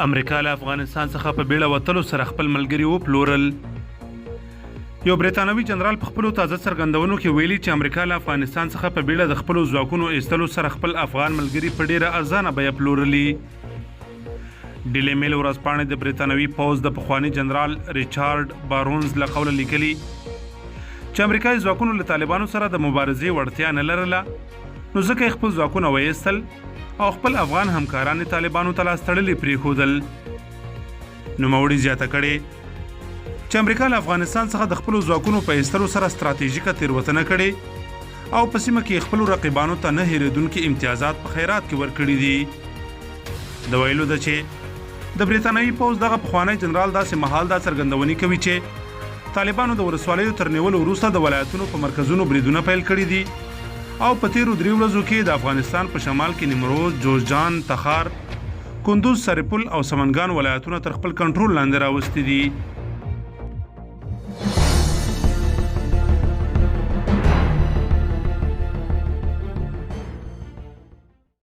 امریکا له افغانستان څخه په بیړه وتلو سره خپل ملګري وپلورل. یو بریتانوي جنرال په خپلو تازه څرګندونو کې ویلي چې امریکا له افغانستان څخه په بیړه د خپلو ځواکونو ایستلو سره خپل افغان ملګري په ډیره ارزانه بیه پلورلي. ډیلی میل ورځپاڼې د بریتانوي پوځ د پخواني جنرال ریچارډ بارونز له قوله لیکلي چې امریکایي ځواکونو له طالبانو سره د مبارزې وړتیا نه لرله، نو ځکه یې خپل ځواکونه وایستل او خپل افغان همکاران طالبانو ته لاس تړلي پرېښودل. نوموړي زیاته کړې چې امریکا له افغانستان څخه د خپلو ځواکونو په ایستلو سره ستراتیژیکه تېروتنه کړې او په سیمه کې خپلو رقیبانو ته نه هېرېدونکي امتیازات په خیرات کې ورکړي دي. د ویلو ده چې د بریتانوي پوځ دغه پخوانی جنرال داسې مهال دا څرګندونې کوي چې طالبانو د ولسوالیو تر نیولو وروسته د ولایتونو په مرکزونو بریدونه پیل کړي دي او په تیرو 3 ورځو کې د افغانستان په شمال کې نیمروز، جوزجان، تخار، کندوز، سرپل او سمنګان ولایتونه تر خپل کنټرول لاندې راوستي دي.